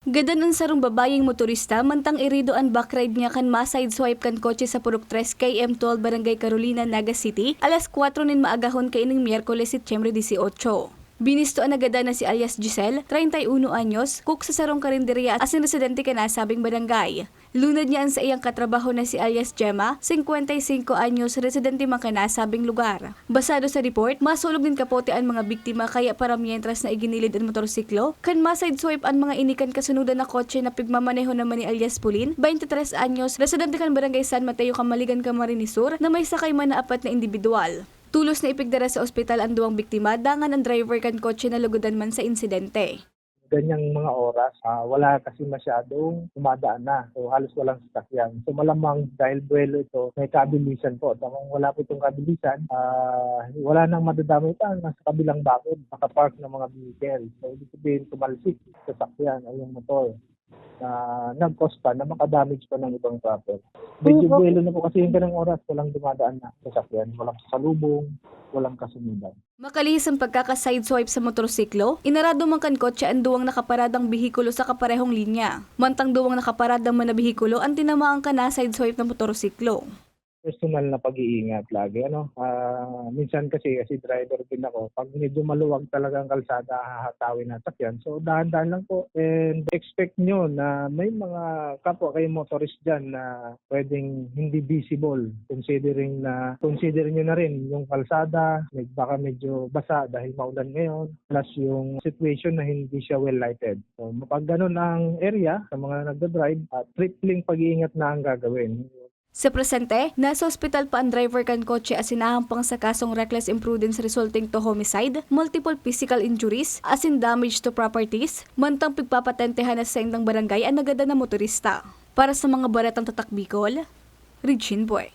Gadanon sarong babayeng motorista mantang irido ang backride niya kan ma-side swipe kan kotse sa Purok 3 KM12 Barangay Carolina, Naga City, alas 4 nin maagahon kaining Miyerkules, Setyembre 18. Binistoan agad na si alias Giselle, 31 anyos, cook sa sarong karinderya asin residente ka nasabing barangay. Lunad niya ang sa iyang katrabaho na si alias Gemma, 55 anyos, residente man ka nasabing lugar. Basado sa report, masulog din kapote ang mga biktima kaya para mientras na iginilid ang motorsiklo, kan ma-side swipe ang mga inikan kasunudan na kotse na pigmamaneho naman ni alias Pulin, 23 anyos, residente kan barangay San Mateo, Camaligan, Camarines Sur, na may sakay man na 4 na individual. Tulos na ipigdara sa ospital ang duwang biktima, dangan ang driver kan kotse na lugudan man sa insidente. Ganyang mga oras, wala kasi masyadong dumadaan na. So halos walang sasakyan. So malamang dahil buwelo ito, may kabilisan po. At kung wala po itong kabilisan, wala nang madadamay pa nasa kabilang bakod, nakapark ng mga vehicle. So ibig sabihin tumalsik sa sasakyan ay yung motor na nag-cause pa na makadamage pa ng ibang traffic. Medyo buwelo na po kasi yung ganang oras, walang dumadaan na sasakyan, walang salubong, walang kasunod. Makalihis ang pagkaka-side swipe sa motorsiklo, inarado man kan kotse ang duwang nakaparadang bihikulo sa kaparehong linya. Mantang duwang nakaparadang man na bihikulo ang tinamaan ka na side swipe ng motorsiklo. Personal na pag-iingat lagi. Minsan kasi driver din ako, pag medyo maluwag talaga ang kalsada, hahatawin na sakyan. So dahan-dahan lang po and expect nyo na may mga kapwa kayong motorist dyan na pwedeng hindi visible considering nyo na rin yung kalsada, baka medyo basa dahil maulan ngayon, plus yung situation na hindi siya well lighted. So pag ganun ang area sa mga nagdadrive, tripling pag-iingat na ang gagawin. Sa presente, nasa ospital pa ang driver kan kotse asinahampang sa kasong reckless imprudence resulting to homicide, multiple physical injuries, asin damage to properties, mantang pigpapatentehan na sa indang barangay ang nagada na motorista. Para sa mga baratang tatak Bicol, Regine Boy.